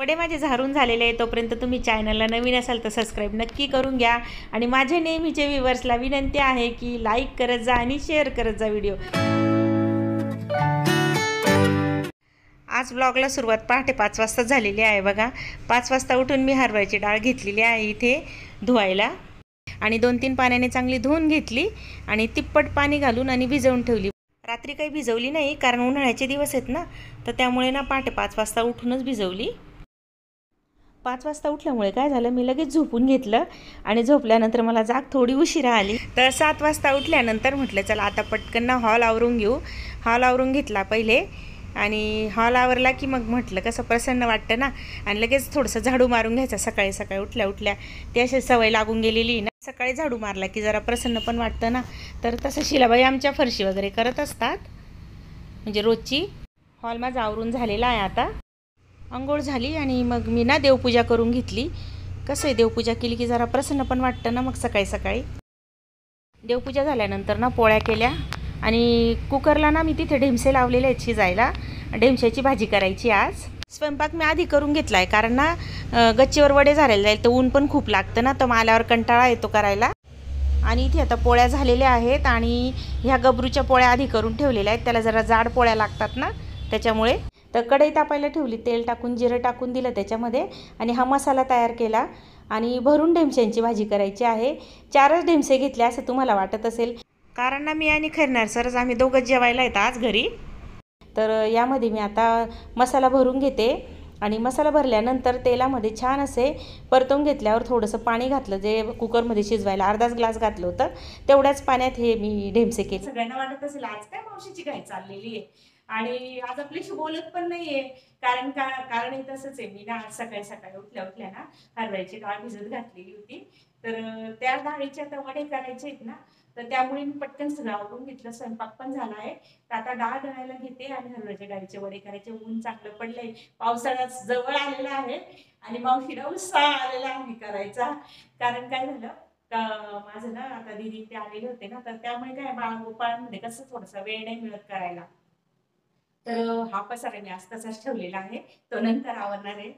वडे माझे झारून झालेले आहे। तोपर्यंत तुम्ही चॅनलला नवीन असाल तर सबस्क्राईब नक्की करून घ्या आणि माझे नेहमीचे व्ह्यूअर्सला विनंती आहे की लाईक करत जा आणि शेअर करत जा व्हिडिओ। आज व्लॉगला सुरुवात पहाटे 5 वाजता झालेली आहे बघा। 5 वाजता उठून मी हरभऱ्याची डाळ घेतलेली आहे इथे धुवायला आणि 2-3 पाण्याने चांगली धुवून घेतली आणि तिप्पट पाणी घालून आणि भिजवून ठेवली। रात्री काही भिजवली नाही कारण उन्हाळ्याचे दिवस आहेत ना, तर त्यामुळे ना पहाटे 5 वाजता उठूनच भिजवली। 5 वाजता उठल्यामुळे काय झालं, मी लगेच झोपून घेतलं आणि झोपल्यानंतर मला जाग थोडी उशिरा आली। तर 7 वाजता उठल्यानंतर म्हटलं चला आता पटकन ना हॉल आवरून घेऊ। हॉल आवरून घेतला पहिले आणि हॉल आवरला की मग म्हटलं कसं प्रसन्न वाटतं ना, आणि लगेच थोडंसं झाडू मारून घ्यायचं। सकाळी सकाळी उठल्या ती अशी सवय लागून गेलेली ना, सकाळी झाडू मारला की जरा प्रसन्न पण वाटतं ना। तर तसं शिलाबाई आमच्या फरशी वगैरे करत असतात म्हणजे रोजची। हॉल माझा आवरून झालेला आहे आता। अंघोळ झाली आणि मग मी ना देवपूजा करून घेतली। कसं आहे देवपूजा केली की जरा प्रसन्न पण वाटतं ना मग सकाळी सकाळी। देवपूजा झाल्यानंतर ना पोळ्या केल्या आणि कुकरला ना मी तिथे ढेमसे लावलेले आहेत शिजायला। ढेमशाची भाजी करायची आज। स्वयंपाक मी आधी करून घेतला आहे कारण ना गच्चीवर वडे झालेले जाईल तर ऊन पण खूप लागतं ना, तर आल्यावर कंटाळा येतो करायला। आणि इथे आता पोळ्या झालेल्या आहेत आणि ह्या गबरूच्या पोळ्या आधी करून ठेवलेल्या आहेत, त्याला जरा जाड पोळ्या लागतात ना त्याच्यामुळे। तर कढई तापायला ठेवली, तेल टाकून जिरं टाकून दिलं त्याच्यामध्ये आणि हा मसाला तयार केला आणि भरून ढेमशांची भाजी करायची आहे। 4च ढेमसे घेतले असं तुम्हाला वाटत असेल कारण ना मी आणि खैरनार सरच आम्ही दोघंच जेवायला येत आज घरी। तर यामध्ये मी आता मसाला भरून घेते आणि मसाला भरल्यानंतर तेलामध्ये छान असे परतवून घेतल्यावर थोडंसं पाणी घातलं, जे कुकरमध्ये शिजवायला अर्धाच ग्लास घातलं होतं, तेवढ्याच पाण्यात हे मी ढेमसे केले। सगळ्यांना वाटत असेल आज काय मावशीची घाई चाललेली आहे आणि आज आपल्याशी बोलत पण नाहीये कारण तसंच आहे, मी ना आज सकाळी सकाळी उठल्या ना हरभऱ्याची डाळ भिजत घातलेली होती। तर त्या डाळीचे आता वडे करायचे आहेत ना, तर त्यामुळे मी पटकन सगळं आवरून घेतलं। स्वयंपाक पण झाला आहे, तर आता डाळ दळायला घेते आणि हरभऱ्याच्या डाळीचे वडे करायचे। ऊन चांगलं पडलंय, पावसाळा जवळ आलेला आहे आणि मावशीला उत्साह आलेला आहे करायचा। कारण काय झालं माझं ना आता दीदी ते आलेले होते ना, तर त्यामुळे काय बाळगोपाळांमध्ये कसं थोडासा वेळ नाही मिळत करायला। तर हा पसारा मी आज तसाच ठेवलेला आहे, तो नंतर आवरणार आहे।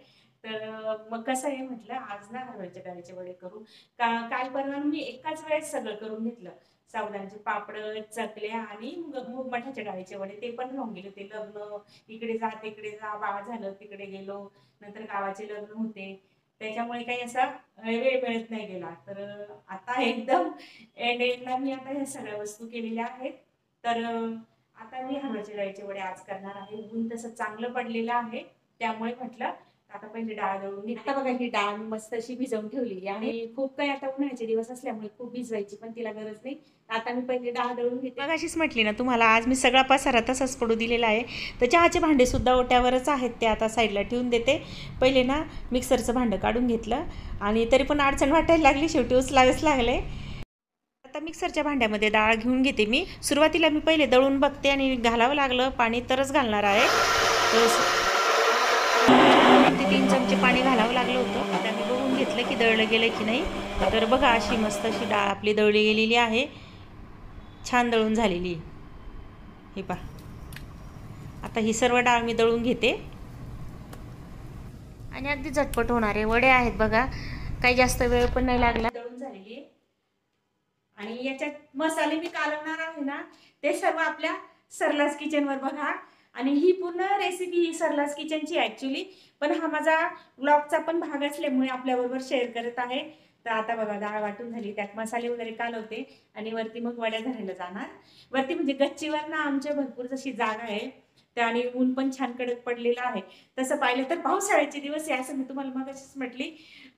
तर मग कसं आहे म्हटलं आज ना हरभऱ्याच्या डाळीचे वडे करू। काल परवा मी एकाच वेळेस सगळं करून घेतलं, साबुदाण्याचे पापड, चकल्या आणि मूग मठाच्या डाळीचे वडे। ते पण राहून गेले, ते लग्न इकडे जा तिकडे जा, बाळ झालं तिकडे गेलो, नंतर गावाचे लग्न होते, त्याच्यामुळे काही असा वेळ मिळत नाही गेला। तर आता एकदम एंडला मी आता ह्या सगळ्या वस्तू केलेल्या आहेत। तर आता मी हरभऱ्याच्या डाळीचे वडे आज करणार आहे। ऊन तसं चांगलं पडलेलं आहे त्यामुळे म्हटलं आता पहिले डाळ दळून घेते। आता बघा ही डाळ मस्त अशी भिजवून ठेवलेली आहे। खूप काही आता उन्हाळ्याचे दिवस असल्यामुळे खूप भिजवायची पण तिला गरज नाही। आता मी पहिले डाळ दळून घेते। मग अशीच म्हटली ना तुम्हाला, आज मी सगळा पसारा तसाच पडू दिलेला आहे। तर चहाचे भांडे सुद्धा ओट्यावरच आहेत, ते आता साईडला ठेवून देते। पहिले ना मिक्सरचं भांडं काढून घेतलं आणि तरी पण अडचण वाटायला लागली, शेवटी उचलावेच लागले। आता मिक्सरच्या भांड्यामध्ये डाळ घेऊन घेते मी। सुरुवातीला मी पहिले दळून बघते आणि घालावं लागलं पाणी तरच घालणार आहे। तर 3 चमचे पाणी घालावं लागलं होतं। आता मी बघून घेतलं की दळलं गेलं की नाही। तर बघा अशी मस्त अशी डाळ आपली दळली गेलेली आहे, छान दळून झालेली। हे पहा, आता ही सर्व डाळ मी दळून घेते आणि अगदी झटपट होणारे वडे आहेत बघा, काही जास्त वेळ पण नाही लागला। दळून झालेली आणि याच्यात मसाले मी कालवणार आहे ना, ते सर्व आपल्या सरलास किचनवर बघा। आणि ही पूर्ण रेसिपी ही सरलास किचनची ॲक्च्युली, पण हा माझा ब्लॉगचा पण भाग असल्यामुळे आपल्याबरोबर शेअर करत आहे। तर आता बघा डाळ वाटून झाली, त्यात मसाले वगैरे कालवते आणि वरती मग वड्या धरायला जाणार। वरती म्हणजे गच्चीवर ना आमच्या भरपूर जशी जागा आहे, त्या आणि ऊन पण छान कडक पडलेलं आहे। तसं पाहिलं तर पावसाळ्याचे दिवस आहे असं मी तुम्हाला मगाशीच म्हटली,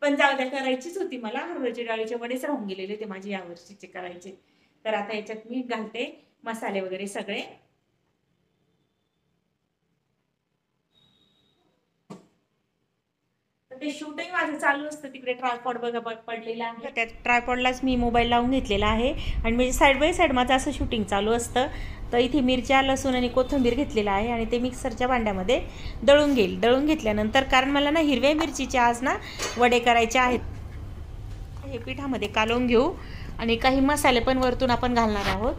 पण जाऊ द्या करायचीच होती मला। हरभऱ्याच्या डाळीचे वडेच राहून गेलेले ते माझे यावर्षीचे करायचे। तर आता याच्यात मी घालते मसाले वगैरे सगळे। ते शूटही माझं चालू असतं, तिकडे ट्रायपॉड बघा पडलेला आहे, त्या ट्रायपॉडलाच मी मोबाईल लावून घेतलेला आहे आणि म्हणजे साईड बाय साईड माझं असं शूटिंग चालू असतं। तर इथे मिरच्या, लसूण आणि कोथिंबीर घेतलेला आहे आणि ते मिक्सरच्या भांड्यामध्ये दळून घेईल। दळून घेतल्यानंतर कारण मला ना हिरव्या मिरचीचे आज ना वडे करायचे आहेत। हे पिठामध्ये कालवून घेऊ आणि काही मसाले पण वरतून आपण घालणार आहोत।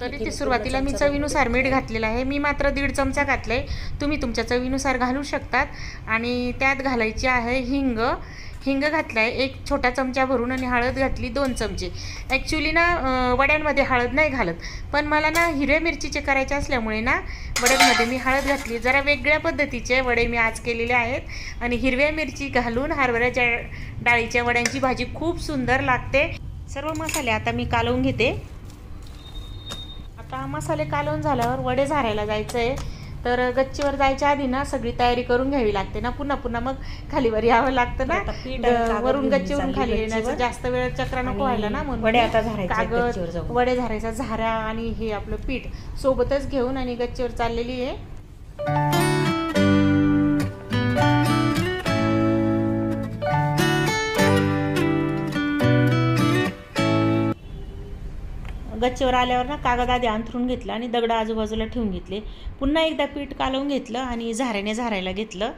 तरी ते सुरुवातीला मी चवीनुसार मीठ घातलेलं आहे. मी मात्र 1.5 चमचा घातलं आहे. तुम्ही तुमच्या चवीनुसार घालू शकतात. आणि त्यात घालायची आहे हिंग. हिंग घातलं आहे 1 छोटा चमचा भरून. आणि हळद घातली 2 चमचे. ॲक्च्युली ना वड्यांमध्ये हळद नाही घालत, पण मला ना हिरव्या मिरचीचे करायचे असल्यामुळे ना वड्यांमध्ये मी हळद घातली. जरा वेगळ्या पद्धतीचे वडे मी आज केलेले आहेत. आणि हिरव्या मिरची घालून हरभऱ्याच्या डाळीच्या वड्यांची भाजी खूप सुंदर लागते. सर्व मसाले आता मी कालवून घेते. आता मसाले कालवून झाल्यावर वडे झारायला जायचं आहे. तर गच्चीवर जायच्या आधी ना सगळी तयारी करून घ्यावी लागते ना. पुन्हा मग खालीवर यावं लागतं ना. वरून गच्चीवरून खाली येण्याचं जास्त वेळ चक्रा नको व्हायला ना, म्हणून वडे आता कागद वडे झारायचा झारा आणि हे आपलं पीठ सोबतच घेऊन आणि गच्चीवर चाललेली आहे. गच्चीवर आल्यावर ना कागद आधी अंथरून घेतला आणि दगड आजूबाजूला ठेवून घेतले. पुन्हा एकदा पीठ कालवून घेतलं आणि झाऱ्याने झारायला घेतलं.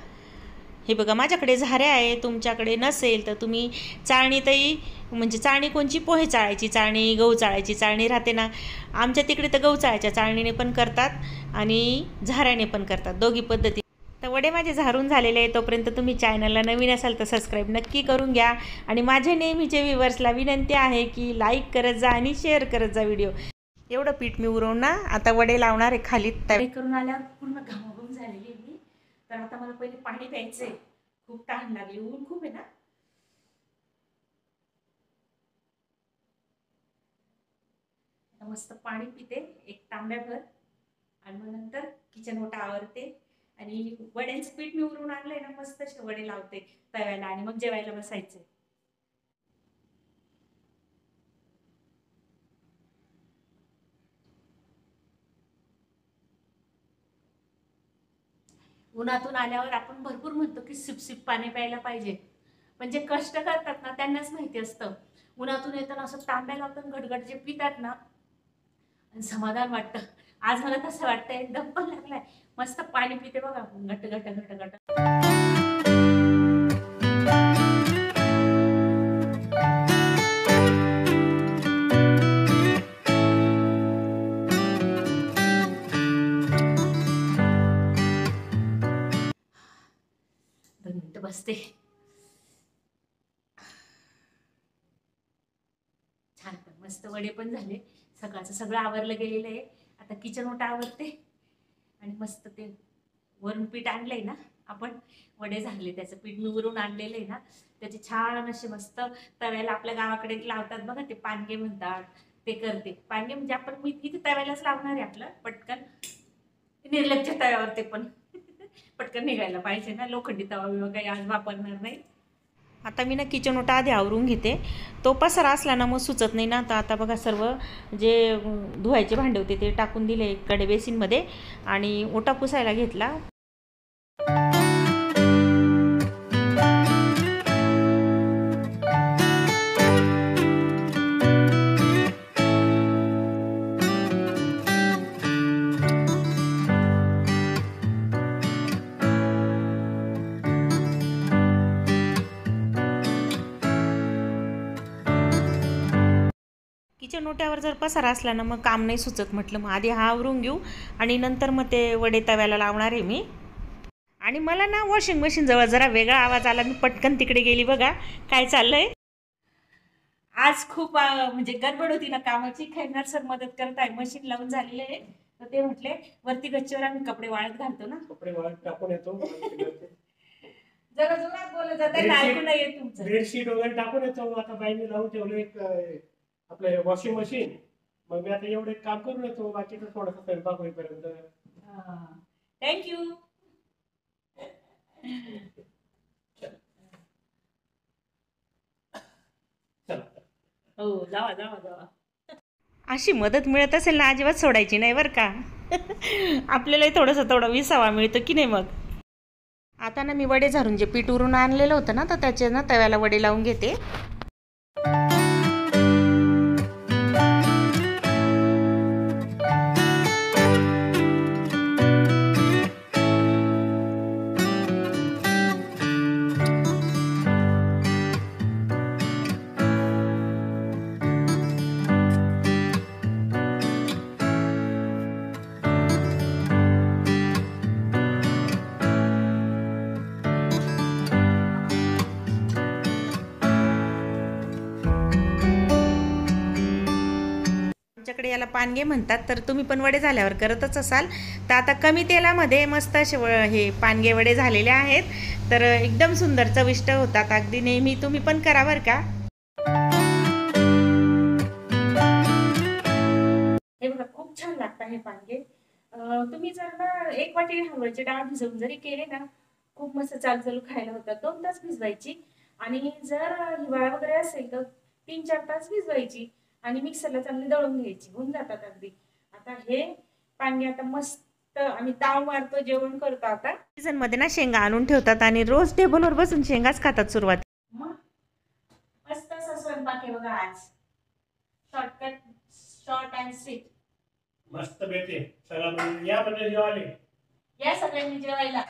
हे बघा माझ्याकडे झाऱ्या आहे. तुमच्याकडे नसेल तर तुम्ही चाळणीतही, म्हणजे चाळणी कोणची, पोहे चाळायची चाळणी, गहू चाळायची चाळणी राहते ना. आमच्या तिकडे तर गहू चाळायच्या चाळणीने पण करतात आणि झाऱ्याने पण करतात, दोघी पद्धती. तर वडे माझे झारून झालेले आहे. तोपर्यंत तुम्ही चॅनलला नवीन असाल तर सबस्क्राईब नक्की करून घ्या. आणि माझे नेहमीचे व्ह्यूवर्सला विनंती आहे की लाईक करत जा आणि शेअर करत जा व्हिडिओ. एवढं पीठ मी उरवून ना आता वडे लावणार आहे खाली. तयारी करून आल्यावर पूर्ण घामाघूम झालेली आहे मी. तर आता मला पहिले पाणी प्यायचं आहे. खूप तहान लागली, ऊन खूप आहे ना. आता मस्त पाणी पिते 1 तांब्याभर. आणि मग नंतर किचन ओटा आवरते. आणि वड्यांचं पीठ मी उरून आणलंय ना, मस्त असे वडे लावते तव्याला आणि मग जेवायला बसायचे. उन्हातून आल्यावर आपण भरपूर म्हणतो की सिप पाणी प्यायला पाहिजे, पण जे कष्ट करतात ना त्यांनाच माहिती असतं. उन्हातून येताना असं तांब्या लावून घटघट जे पितात ना, समाधान वाटतं. आज मला तसं वाटतंय, दम पण लागलाय. मस्त पाणी पिते बघा, घट घट घट घट. बसते. छान, मस्त वडे पण झाले. सकाळचं सगळं आवरलं गेलेलं आहे. आता किचन ओटा आवरते आणि मस्त ते वरून पीठ आणलंय ना आपण, वडे झाले त्याचं पीठ मी वरून आणलेलं आहे ना, त्याचे छान असे मस्त तव्याला आपल्या गावाकडे लावतात बघा, ते पानगे म्हणतात, ते करते. पानगे म्हणजे आपण मी इथे तव्यालाच लावणार आहे. आपलं पटकन निर्लज्ज तव्यावर, ते पण पटकन निघायला पाहिजे ना. लोखंडी तवा बिवा काही आज वापरणार नाही. आता मी ना किचन ओटा आधी आवरून घेते. तो पसारा असला ना मग सुचत नाही ना. तर आता बघा सर्व जे धुवायचे भांडे होते ते टाकून दिले कडे बेसिनमध्ये आणि ओटा पुसायला घेतला. किचन ओट्यावर जर पसारा असला ना मग काम नाही सुचत. म्हटलं मग आधी हा आवरून घेऊ आणि नंतर मग ते वडे तव्याला लावणार आहे मी. आणि मला ना वॉशिंग मशीन जवळ जरा वेगळा आवाज आला. मी पटकन तिकडे गेली. बघा काय चाललंय. आज खूप म्हणजे गडबड होती ना कामाची. खैरनार सर मदत करत आहे, मशीन लावून झालेले आहे. तर ते म्हटले वरती गच्चीवर आम्ही कपडे वाळत घालतो ना, कपडे वाळत टाकून येतो. जरा जोरात बोलत जात आहे, ऐकू नाही येत तुमचं. बेडशीट वगैरे टाकून येतो. आता बाईने लावून ठेवलं एक आपलं वॉशिंग मशीन. मग मी आता एवढे काम करून येतो, बाकीचं थोडासा स्वयंपाक होईपर्यंत. थँक्यू. हो, जावा जावा जावा. अशी मदत मिळत असेल ना अजिबात सोडायची नाही बरं का. आपल्यालाही थोडं विसावा मिळतो की नाही. मग आता ना मी वडे झारून जे पीठ उरून आणलेलं होतं ना, तर त्याचे ना तव्याला वडे लावून घेते. आमच्याकडे याला पानगे म्हणतात, तर तुम्ही पण वडे झाल्यावर करतच असाल. तर आता कमी तेलामध्ये मस्त असे हे पानगे वडे झालेले आहेत. तर एकदम सुंदर चविष्ट होतात. अगदी नेहमी तुम्ही पण करा बरं का. हे बघा खूप छान लागतात हे पानगे. तुम्ही जर ना 1 वाटी हरभऱ्याची डाळ भिजवून जरी केले ना, खूप मस्त चालू खायला होतात. 2 तास भिजवायची आणि जर हिवाळा वगैरे असेल तर 3-4 तास भिजवायची आणि मिक्सरला चांगली दळून घ्यायची. होऊन जातात अगदी. आता हे पानगे आता मस्त आम्ही ताव मारतो, जेवण करतो. आता सीझन मध्ये ना शेंगा आणून ठेवतात आणि रोज टेबलवर बसून शेंगाच खातात सुरुवात. मग मस्त असा स्वयंपाक आहे बघा आज. Shortcut, short and sweet. मस्त भेटे सगळं या म्हणजे जेवायला या सगळ्यांनी जेवायला.